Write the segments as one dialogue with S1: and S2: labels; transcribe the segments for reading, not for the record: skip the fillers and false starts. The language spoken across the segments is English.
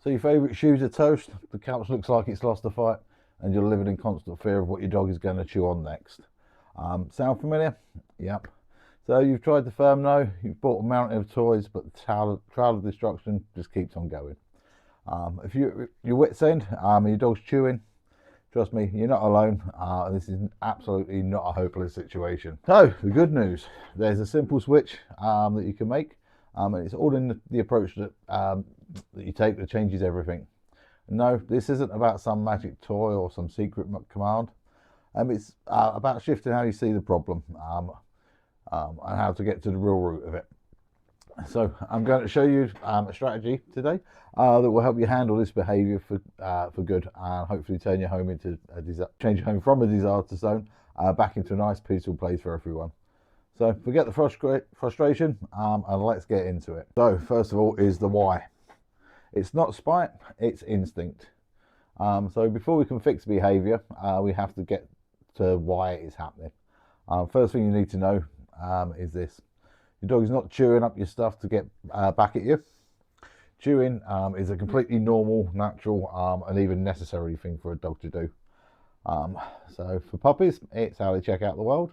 S1: So your favourite shoes are toast, the couch looks like it's lost a fight, and you're living in constant fear of what your dog is going to chew on next. Sound familiar? Yep. So you've tried the firm no, you've bought a mountain of toys, but the trail of destruction just keeps on going. If your wit's end and your dog's chewing, trust me, you're not alone. This is absolutely not a hopeless situation. So the good news, there's a simple switch that you can make, and it's all in the approach that you take that changes everything. No, this isn't about some magic toy or some secret command. It's about shifting how you see the problem and how to get to the real root of it. So I'm going to show you a strategy today that will help you handle this behaviour for good, and hopefully turn your home into change your home from a disaster zone back into a nice peaceful place for everyone. So forget the frustration and let's get into it. So first of all is the why. It's not spite, it's instinct. So before we can fix behaviour, we have to get to why it is happening. First thing you need to know is this. Your dog is not chewing up your stuff to get back at you. Chewing is a completely normal, natural, and even necessary thing for a dog to do. So for puppies, it's how they check out the world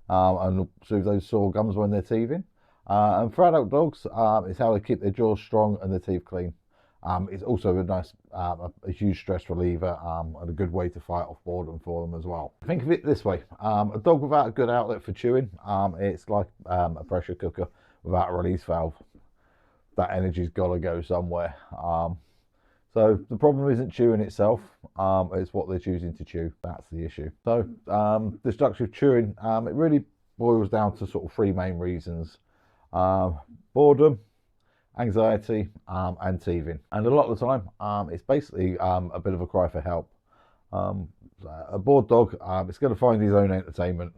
S1: and soothe those sore gums when they're teething. And for adult dogs, it's how they keep their jaws strong and their teeth clean. It's also a nice, a huge stress reliever and a good way to fight off boredom for them as well. Think of it this way, a dog without a good outlet for chewing, it's like a pressure cooker without a release valve. That energy's got to go somewhere. So the problem isn't chewing itself, it's what they're choosing to chew. That's the issue. So destructive chewing, it really boils down to sort of three main reasons. Boredom, anxiety, and teething. And a lot of the time, it's basically a bit of a cry for help. A bored dog, it's going to find his own entertainment,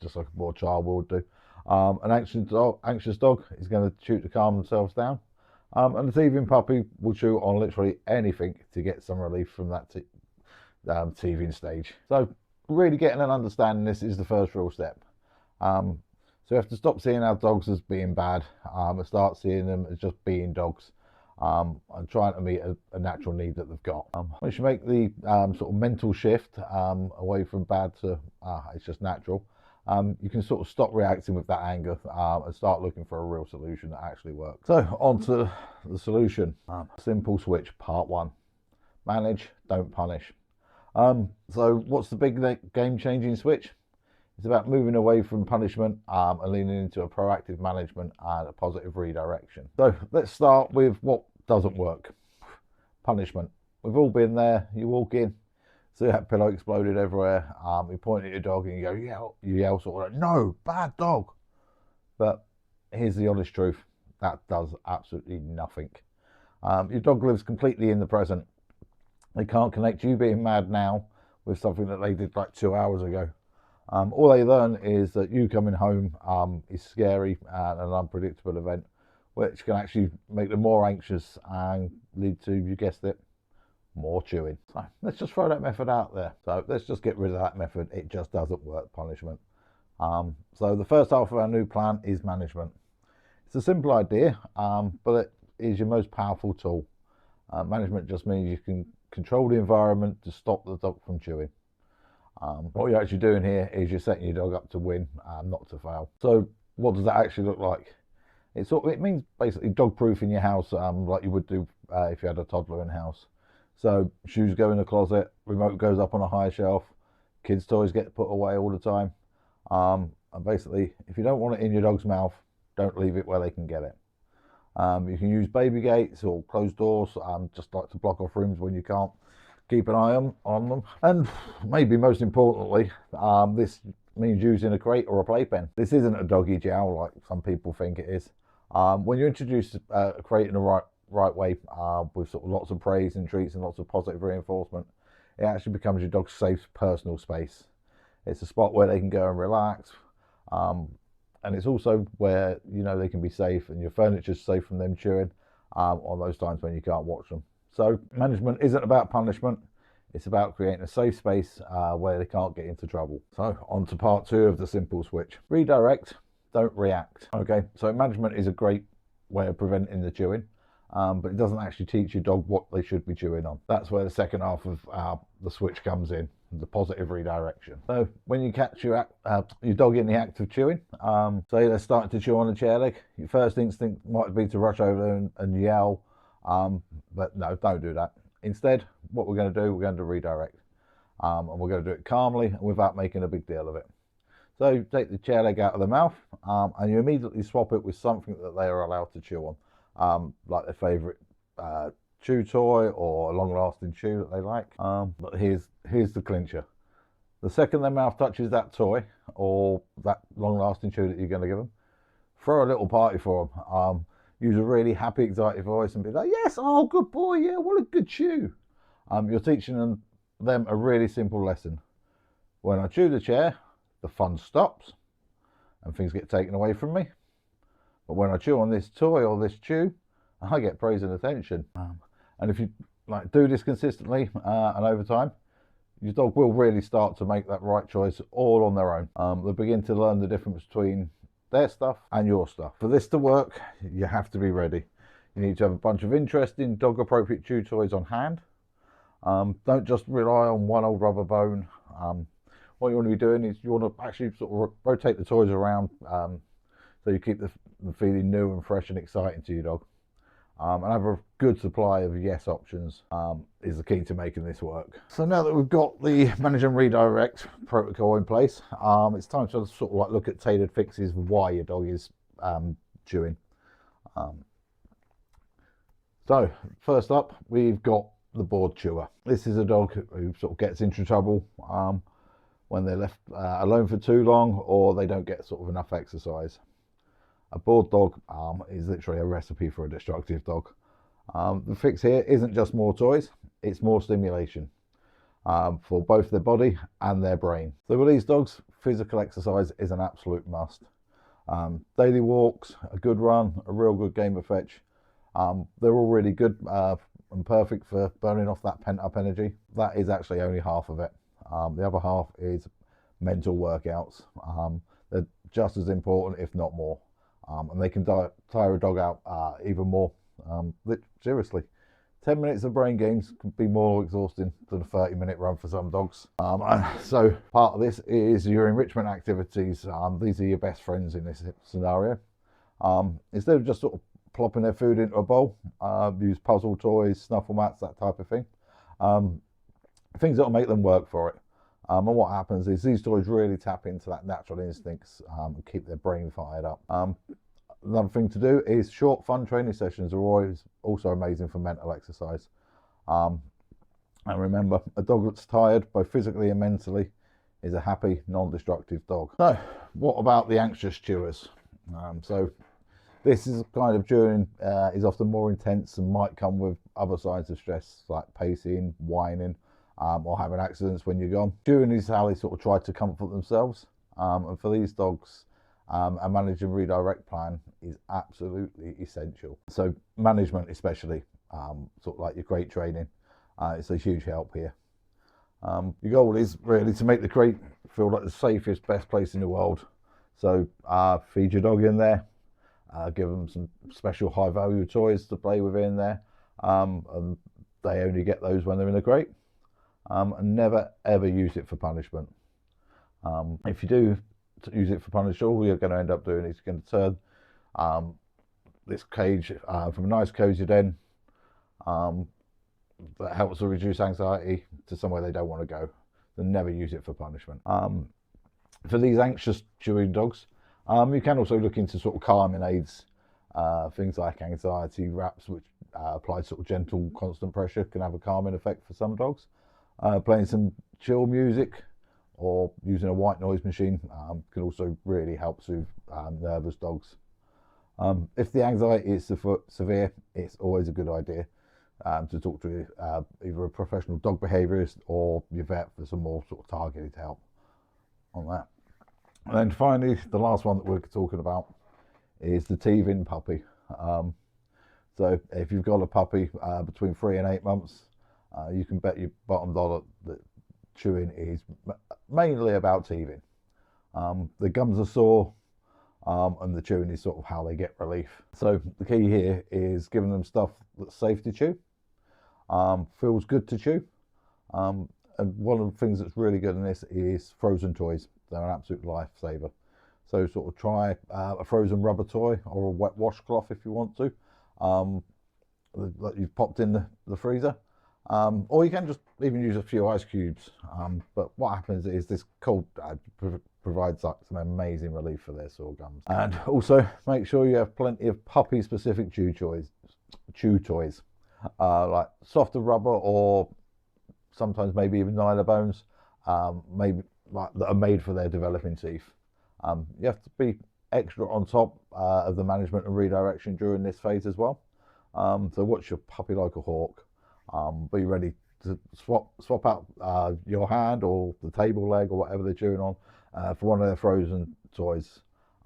S1: just like a bored child would do. An anxious dog is going to chew to calm themselves down. And a teething puppy will chew on literally anything to get some relief from that teething stage. So really getting and understanding this is the first real step. So we have to stop seeing our dogs as being bad and start seeing them as just being dogs and trying to meet a natural need that they've got. Once you make the sort of mental shift away from bad to it's just natural, you can sort of stop reacting with that anger and start looking for a real solution that actually works. So on to the solution. Simple switch, part one. Manage, don't punish. So what's the big game-changing switch? It's about moving away from punishment and leaning into a proactive management and a positive redirection. So let's start with what doesn't work. Punishment. We've all been there. You walk in, see that pillow exploded everywhere. You point at your dog and you yell sort of like, no, bad dog. But here's the honest truth. That does absolutely nothing. Your dog lives completely in the present. They can't connect you being mad now with something that they did like 2 hours ago. All they learn is that you coming home is scary and an unpredictable event, which can actually make them more anxious and lead to, you guessed it, more chewing. So let's just throw that method out there. So let's just get rid of that method. It just doesn't work, punishment. So the first half of our new plan is management. It's a simple idea, but it is your most powerful tool. Management just means you can control the environment to stop the dog from chewing. What you're actually doing here is you're setting your dog up to win, not to fail. So what does that actually look like? It means basically dog proofing your house like you would do if you had a toddler in the house. So shoes go in the closet, remote goes up on a high shelf, kids' toys get put away all the time. And basically, if you don't want it in your dog's mouth, don't leave it where they can get it. You can use baby gates or closed doors, just like to block off rooms when you can't keep an eye on them. And maybe most importantly, this means using a crate or a playpen. This isn't a doggy jowl like some people think it is. When you introduce a crate in the right way, with sort of lots of praise and treats and lots of positive reinforcement, it actually becomes your dog's safe personal space. It's a spot where they can go and relax, and it's also where they can be safe and your furniture's safe from them chewing on those times when you can't watch them. So management isn't about punishment, it's about creating a safe space where they can't get into trouble. So on to part two of the simple switch. Redirect, don't react. Okay, so management is a great way of preventing the chewing. but it doesn't actually teach your dog what they should be chewing on. That's where the second half of the switch comes in, the positive redirection. So when you catch your dog in the act of chewing, say they're starting to chew on a chair leg, your first instinct might be to rush over there and yell, but no, don't do that. Instead, what we're going to do, we're going to redirect, and we're going to do it calmly and without making a big deal of it. So take the chair leg out of the mouth, and you immediately swap it with something that they are allowed to chew on, like their favourite chew toy or a long-lasting chew that they like. But here's the clincher. The second their mouth touches that toy or that long-lasting chew that you're going to give them, throw a little party for them. Use a really happy, excited voice and be like, yes, oh, good boy, yeah, what a good chew. You're teaching them a really simple lesson. When I chew the chair, the fun stops and things get taken away from me. But when I chew on this toy or this chew, I get praise and attention. And if you do this consistently and over time, your dog will really start to make that right choice all on their own. They'll begin to learn the difference between their stuff and your stuff. For this to work, you have to be ready. You need to have a bunch of interesting dog appropriate chew toys on hand. Don't just rely on one old rubber bone. What you want to be doing is you want to actually sort of rotate the toys around so you keep the feeling new and fresh and exciting to your dog. And have a good supply of yes options is the key to making this work. So now that we've got the manage and redirect protocol in place, it's time to sort of look at tailored fixes for why your dog is chewing. So first up, we've got the board chewer. This is a dog who sort of gets into trouble when they're left alone for too long or they don't get sort of enough exercise. A bored dog is literally a recipe for a destructive dog. The fix here isn't just more toys, it's more stimulation for both their body and their brain. So with these dogs, physical exercise is an absolute must. Daily walks, a good run, a real good game of fetch. They're all really good and perfect for burning off that pent up energy. That is actually only half of it. The other half is mental workouts. They're just as important, if not more. And they can tire a dog out even more. Seriously, 10 minutes of brain games can be more exhausting than a 30-minute run for some dogs. So part of this is your enrichment activities. These are your best friends in this scenario. Instead of just sort of plopping their food into a bowl, use puzzle toys, snuffle mats, that type of thing. Things that will make them work for it. And what happens is these toys really tap into that natural instincts and keep their brain fired up. Another thing to do is short, fun training sessions are always also amazing for mental exercise. And remember, a dog that's tired, both physically and mentally, is a happy, non-destructive dog. So, what about the anxious chewers? So, this is kind of chewing is often more intense and might come with other signs of stress like pacing, whining, or having accidents when you're gone. Chewing is how they sort of try to comfort themselves. And for these dogs, a manage and redirect plan is absolutely essential. So management especially, sort of like your crate training, it's a huge help here. Your goal is really to make the crate feel like the safest, best place in the world. So feed your dog in there, give them some special high value toys to play with in there, and they only get those when they're in the crate. And never ever use it for punishment. If you do use it for punishment, all you're going to end up doing is you're going to turn this cage from a nice cozy den that helps to reduce anxiety to somewhere they don't want to go. Then never use it for punishment. For these anxious chewing dogs, you can also look into sort of calming aids, things like anxiety wraps, which apply sort of gentle, constant pressure, can have a calming effect for some dogs. Playing some chill music or using a white noise machine can also really help soothe nervous dogs. If the anxiety is severe, it's always a good idea to talk to either a professional dog behaviourist or your vet for some more sort of targeted help on that. And then finally, the last one that we're talking about is the teething puppy. So if you've got a puppy between 3 and 8 months, you can bet your bottom dollar that chewing is mainly about teething. The gums are sore, and the chewing is sort of how they get relief. So the key here is giving them stuff that's safe to chew, feels good to chew. And one of the things that's really good in this is frozen toys. They're an absolute lifesaver. So sort of try a frozen rubber toy or a wet washcloth if you want to, that you've popped in the freezer. Or you can just even use a few ice cubes. But what happens is this cold provides like some amazing relief for their sore gums. And also make sure you have plenty of puppy specific chew toys, like softer rubber or sometimes maybe even nylobones, maybe like that are made for their developing teeth. You have to be extra on top of the management and redirection during this phase as well. So watch your puppy like a hawk. Be ready to swap out your hand or the table leg or whatever they're chewing on for one of their frozen toys,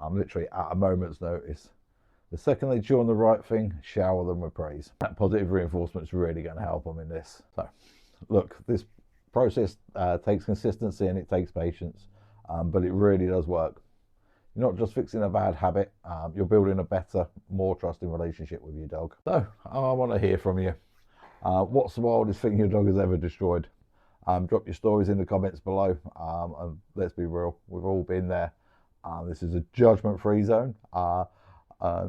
S1: literally at a moment's notice. The second they chew on the right thing, shower them with praise. That positive reinforcement is really going to help them in this. So look, this process takes consistency and it takes patience, but it really does work. You're not just fixing a bad habit, you're building a better, more trusting relationship with your dog. So I want to hear from you. What's the wildest thing your dog has ever destroyed? Drop your stories in the comments below, and let's be real, we've all been there. This is a judgment-free zone.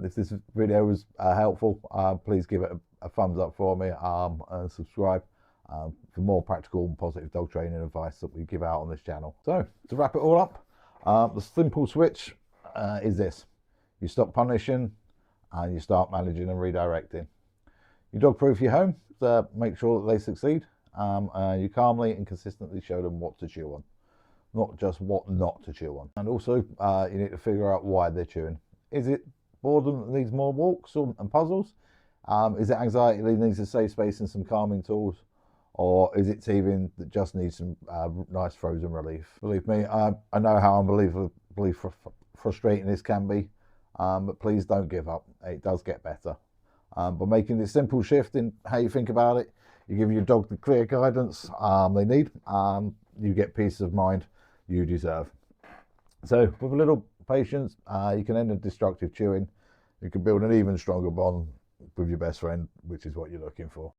S1: If this video was helpful, please give it a thumbs up for me, and subscribe for more practical and positive dog training advice that we give out on this channel. So to wrap it all up, the simple switch is this: you stop punishing and you start managing and redirecting. You dog proof your home to make sure that they succeed. You calmly and consistently show them what to chew on, not just what not to chew on. And also you need to figure out why they're chewing. Is it boredom that needs more walks and puzzles? Is it anxiety that needs a safe space and some calming tools? Or is it teething that just needs some nice frozen relief? Believe me, I know how unbelievably frustrating this can be, but please don't give up. It does get better. By making this simple shift in how you think about it, you give your dog the clear guidance they need, you get peace of mind you deserve. So with a little patience, you can end a destructive chewing. You can build an even stronger bond with your best friend, which is what you're looking for.